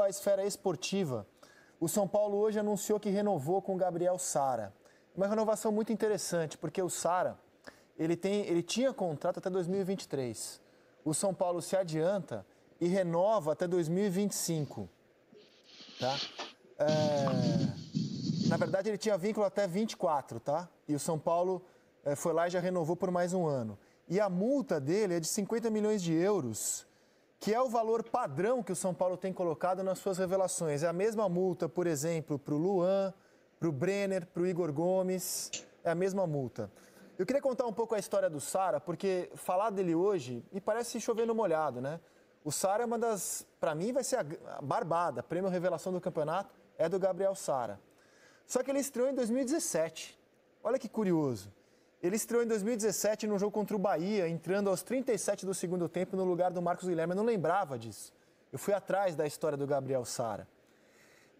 à esfera esportiva. O São Paulo hoje anunciou que renovou com o Gabriel Sara. Uma renovação muito interessante, porque o Sara, ele tinha contrato até 2023. O São Paulo se adianta e renova até 2025. Tá? Na verdade, ele tinha vínculo até 24, tá? E o São Paulo foi lá e já renovou por mais um ano. E a multa dele é de 50 milhões de euros, que é o valor padrão que o São Paulo tem colocado nas suas revelações. É a mesma multa, por exemplo, para o Luan, para o Brenner, para o Igor Gomes. É a mesma multa. Eu queria contar um pouco a história do Sara, porque falar dele hoje me parece chover no molhado, né? O Sara é uma das... Para mim, vai ser a barbada. Prêmio Revelação do Campeonato é do Gabriel Sara. Só que ele estreou em 2017. Olha que curioso. Ele estreou em 2017 num jogo contra o Bahia, entrando aos 37 do segundo tempo no lugar do Marcos Guilherme. Eu não lembrava disso. Eu fui atrás da história do Gabriel Sara.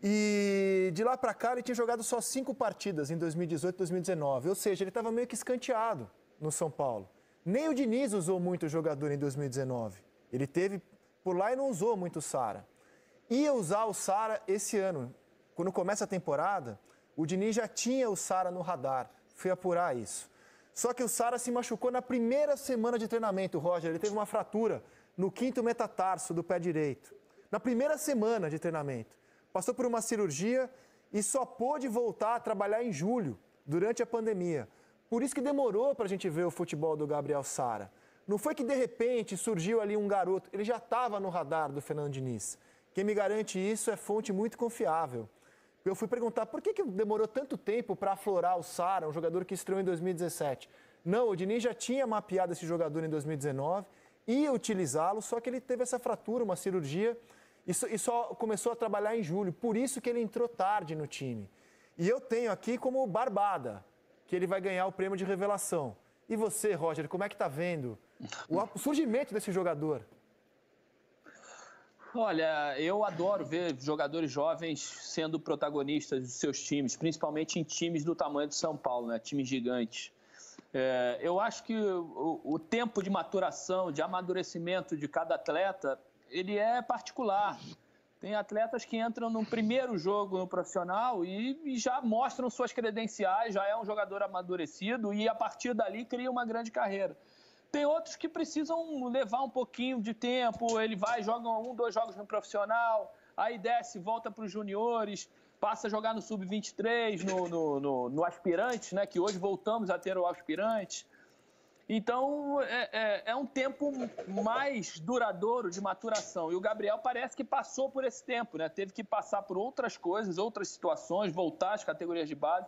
E de lá para cá ele tinha jogado só 5 partidas em 2018 e 2019. Ou seja, ele estava meio que escanteado no São Paulo. Nem o Diniz usou muito o jogador em 2019. Ele teve por lá e não usou muito o Sara. Ia usar o Sara esse ano. Quando começa a temporada, o Diniz já tinha o Sara no radar. Fui apurar isso. Só que o Sara se machucou na primeira semana de treinamento, Roger. Ele teve uma fratura no 5º metatarso do pé direito. Na primeira semana de treinamento. Passou por uma cirurgia e só pôde voltar a trabalhar em julho, durante a pandemia. Por isso que demorou para a gente ver o futebol do Gabriel Sara. Não foi que de repente surgiu ali um garoto. Ele já estava no radar do Fernando Diniz. Quem me garante isso é fonte muito confiável. Eu fui perguntar por que demorou tanto tempo para aflorar o Sara, um jogador que estreou em 2017. Não, o Diniz já tinha mapeado esse jogador em 2019, ia utilizá-lo, só que ele teve essa fratura, uma cirurgia, e só começou a trabalhar em julho. Por isso que ele entrou tarde no time. E eu tenho aqui como barbada que ele vai ganhar o prêmio de revelação. E você, Roger, como é que está vendo o surgimento desse jogador? Olha, eu adoro ver jogadores jovens sendo protagonistas dos seus times, principalmente em times do tamanho do São Paulo, né? Times gigantes. Eu acho que o tempo de maturação, de amadurecimento de cada atleta, ele é particular. Tem atletas que entram no primeiro jogo no profissional e já mostram suas credenciais, já é um jogador amadurecido e a partir dali cria uma grande carreira. Tem outros que precisam levar um pouquinho de tempo, ele vai, joga 1, 2 jogos no profissional, aí desce, volta para os juniores, passa a jogar no sub-23, no aspirante, né, que hoje voltamos a ter o aspirante. Então, é um tempo mais duradouro de maturação. E o Gabriel parece que passou por esse tempo, né? Teve que passar por outras coisas, outras situações, voltar às categorias de base.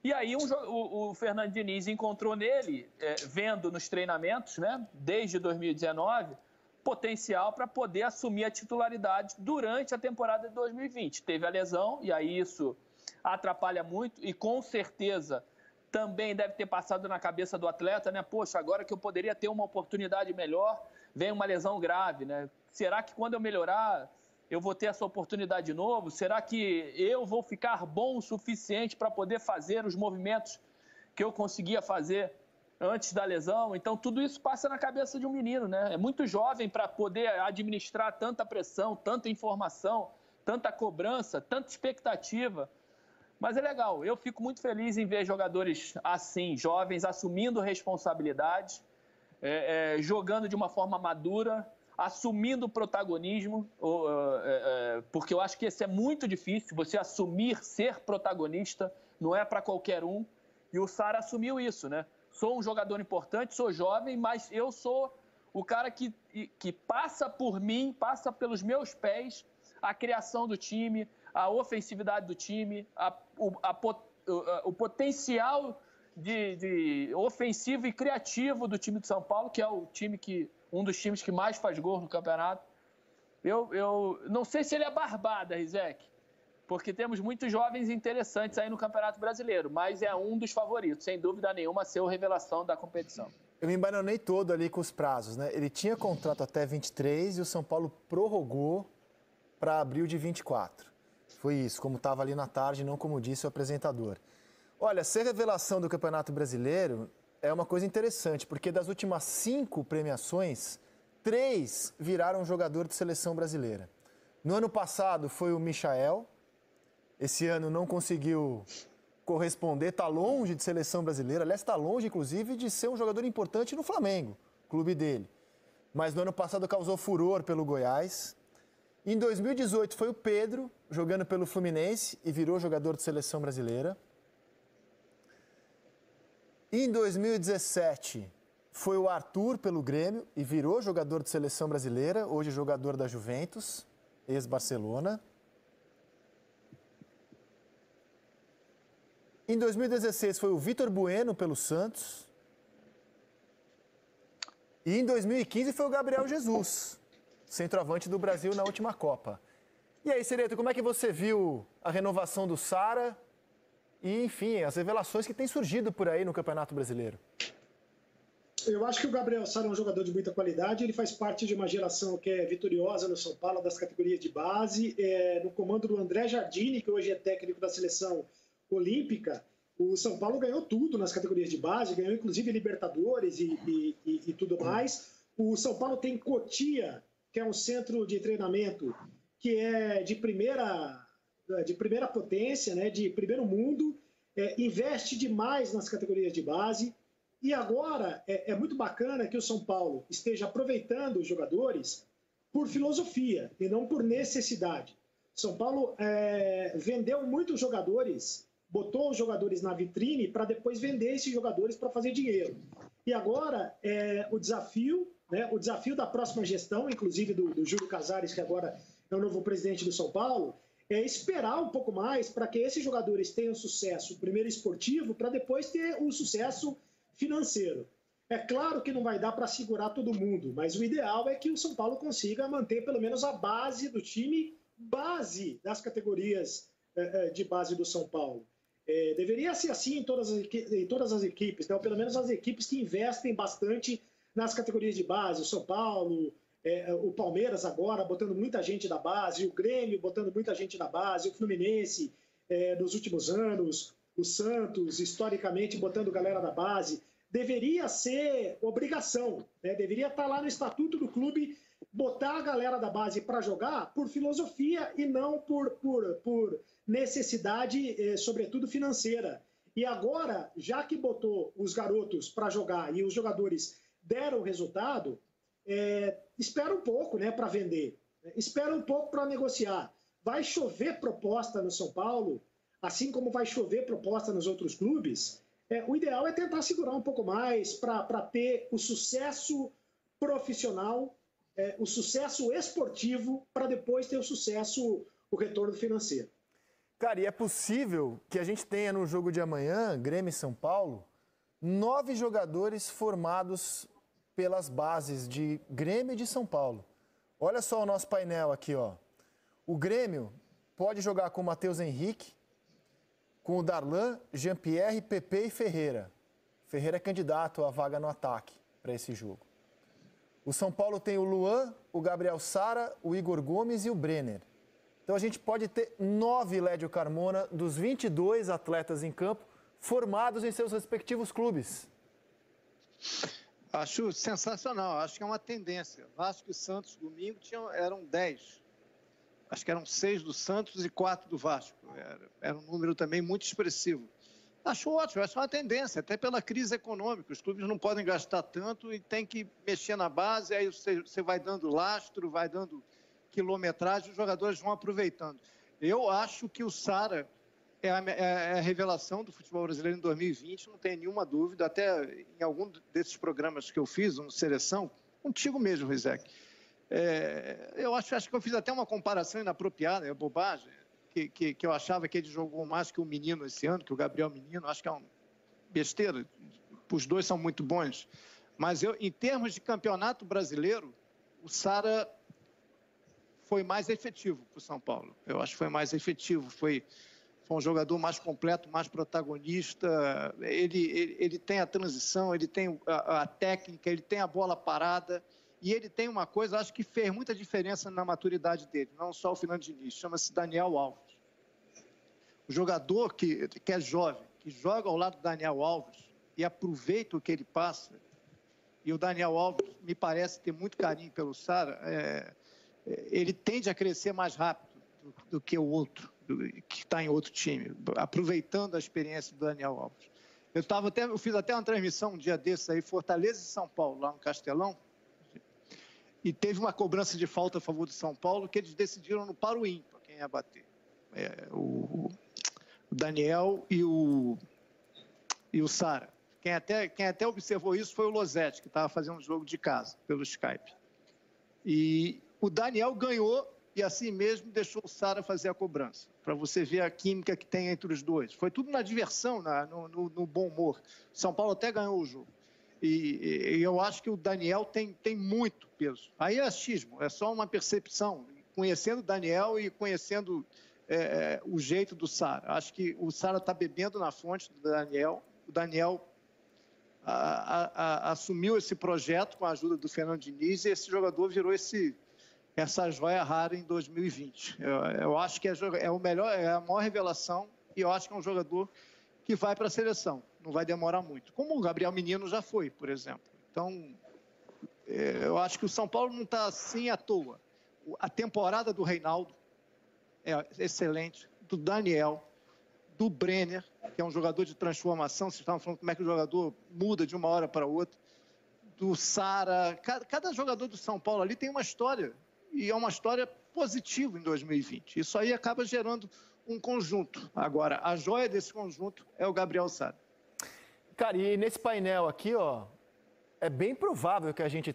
E aí o Fernando Diniz encontrou nele, vendo nos treinamentos, né, desde 2019, potencial para poder assumir a titularidade durante a temporada de 2020. Teve a lesão, e aí isso atrapalha muito, e com certeza também deve ter passado na cabeça do atleta, né? Poxa, agora que eu poderia ter uma oportunidade melhor, vem uma lesão grave, né? Será que quando eu melhorar eu vou ter essa oportunidade de novo? Será que eu vou ficar bom o suficiente para poder fazer os movimentos que eu conseguia fazer antes da lesão? Então, tudo isso passa na cabeça de um menino, né? É muito jovem para poder administrar tanta pressão, tanta informação, tanta cobrança, tanta expectativa. Mas é legal, eu fico muito feliz em ver jogadores assim, jovens, assumindo responsabilidades, jogando de uma forma madura, assumindo o protagonismo, porque eu acho que esse é muito difícil, você assumir ser protagonista, não é para qualquer um, e o Sara assumiu isso, né? Sou um jogador importante, sou jovem, mas eu sou o cara que passa por mim, passa pelos meus pés, a criação do time, a ofensividade do time, o potencial de ofensivo e criativo do time de São Paulo, que é um dos times que mais faz gol no campeonato. Eu não sei se ele é barbada, Rizek, porque temos muitos jovens interessantes aí no Campeonato Brasileiro, mas é um dos favoritos, sem dúvida nenhuma, a ser a revelação da competição. Eu me embananei todo ali com os prazos, né? Ele tinha contrato até 23 e o São Paulo prorrogou para abril de 24. Foi isso, como estava ali na tarde, não como disse o apresentador. Olha, ser revelação do Campeonato Brasileiro é uma coisa interessante, porque das últimas 5 premiações, 3 viraram jogador de seleção brasileira. No ano passado foi o Michael. Esse ano não conseguiu corresponder, está longe de seleção brasileira. Aliás, está longe, inclusive, de ser um jogador importante no Flamengo, clube dele. Mas no ano passado causou furor pelo Goiás. Em 2018 foi o Pedro, jogando pelo Fluminense e virou jogador de seleção brasileira. Em 2017 foi o Arthur pelo Grêmio e virou jogador de seleção brasileira, hoje jogador da Juventus, ex-Barcelona. Em 2016 foi o Vitor Bueno pelo Santos. E em 2015 foi o Gabriel Jesus, centroavante do Brasil na última Copa. E aí, Cireto, como é que você viu a renovação do Sara e, enfim, as revelações que têm surgido por aí no Campeonato Brasileiro? Eu acho que o Gabriel Sara é um jogador de muita qualidade, ele faz parte de uma geração que é vitoriosa no São Paulo, das categorias de base, no comando do André Jardine, que hoje é técnico da seleção olímpica. O São Paulo ganhou tudo nas categorias de base, ganhou inclusive Libertadores e tudo mais. O São Paulo tem Cotia, que é um centro de treinamento que é de primeira potência, né, de primeiro mundo, investe demais nas categorias de base. E agora é muito bacana que o São Paulo esteja aproveitando os jogadores por filosofia e não por necessidade. São Paulo vendeu muitos jogadores, botou os jogadores na vitrine para depois vender esses jogadores para fazer dinheiro. E agora o desafio da próxima gestão, inclusive do Júlio Casares, que agora é o novo presidente do São Paulo, é esperar um pouco mais para que esses jogadores tenham sucesso, primeiro esportivo, para depois ter o sucesso financeiro. É claro que não vai dar para segurar todo mundo, mas o ideal é que o São Paulo consiga manter pelo menos a base do time, base das categorias de base do São Paulo. Deveria ser assim em todas as equipes, né? Ou pelo menos as equipes que investem bastante nas categorias de base. O São Paulo, o Palmeiras agora botando muita gente da base, o Grêmio botando muita gente da base, o Fluminense nos últimos anos, o Santos, historicamente, botando galera da base. Deveria ser obrigação, né? Deveria estar lá no estatuto do clube, botar a galera da base para jogar por filosofia e não por necessidade, sobretudo financeira. E agora, já que botou os garotos para jogar e os jogadores deram resultado, espera um pouco, né, para vender, espera um pouco para negociar. Vai chover proposta no São Paulo, assim como vai chover proposta nos outros clubes. O ideal é tentar segurar um pouco mais para ter o sucesso profissional, o sucesso esportivo, para depois ter o retorno financeiro. Cara, e é possível que a gente tenha no jogo de amanhã, Grêmio e São Paulo, 9 jogadores formados pelas bases de Grêmio e de São Paulo. Olha só o nosso painel aqui, ó. O Grêmio pode jogar com o Matheus Henrique, com o Darlan, Jean-Pierre, Pepe e Ferreira. Ferreira é candidato à vaga no ataque para esse jogo. O São Paulo tem o Luan, o Gabriel Sara, o Igor Gomes e o Brenner. Então a gente pode ter 9, Lédio Carmona, dos 22 atletas em campo, formados em seus respectivos clubes. Acho sensacional, acho que é uma tendência. Vasco e Santos, domingo, eram 10. Acho que eram 6 do Santos e 4 do Vasco. Era um número também muito expressivo. Acho ótimo, acho uma tendência, até pela crise econômica. Os clubes não podem gastar tanto e tem que mexer na base, aí você vai dando lastro, vai dando quilometragem, os jogadores vão aproveitando. Eu acho que o Sara é a revelação do futebol brasileiro em 2020, não tem nenhuma dúvida, até em algum desses programas que eu fiz, no Seleção, contigo mesmo, Rizek. Eu acho que eu fiz até uma comparação inapropriada, é bobagem, que eu achava que ele jogou mais que o Menino esse ano, que o Gabriel Menino, acho que é uma besteira, os dois são muito bons. Mas em termos de campeonato brasileiro, o Sara foi mais efetivo para o São Paulo. Eu acho que foi mais efetivo, foi um jogador mais completo, mais protagonista. Ele tem a transição, ele tem a técnica, ele tem a bola parada. E ele tem uma coisa, acho que fez muita diferença na maturidade dele, não só o Fernando Diniz, chama-se Daniel Alves. O jogador que é jovem, que joga ao lado do Daniel Alves e aproveita o que ele passa. E o Daniel Alves me parece ter muito carinho pelo Sara. ele tende a crescer mais rápido do que o outro, que está em outro time, aproveitando a experiência do Daniel Alves. Eu fiz até uma transmissão um dia desses aí, Fortaleza e São Paulo, lá no Castelão, e teve uma cobrança de falta a favor do São Paulo, que eles decidiram no paro ímpar quem ia bater. O Daniel e o Sara. Quem até observou isso foi o Losetti, que estava fazendo um jogo de casa, pelo Skype. E o Daniel ganhou e assim mesmo deixou o Sara fazer a cobrança, para você ver a química que tem entre os dois. Foi tudo na diversão, no bom humor. São Paulo até ganhou o jogo. E eu acho que o Daniel tem muito peso. Aí é achismo, é só uma percepção. Conhecendo o Daniel e conhecendo o jeito do Sara. Acho que o Sara está bebendo na fonte do Daniel. O Daniel assumiu esse projeto com a ajuda do Fernando Diniz e esse jogador virou essa joia rara em 2020. Eu acho que é a maior revelação e eu acho que é um jogador que vai para a seleção. Não vai demorar muito. Como o Gabriel Menino já foi, por exemplo. Então, eu acho que o São Paulo não está assim à toa. A temporada do Reinaldo é excelente, do Daniel, do Brenner, que é um jogador de transformação, vocês estavam falando como é que o jogador muda de uma hora para outra, do Sara, cada jogador do São Paulo ali tem uma história, e é uma história positiva em 2020. Isso aí acaba gerando um conjunto. Agora, a joia desse conjunto é o Gabriel Sara. Cara, e nesse painel aqui, ó, é bem provável que a gente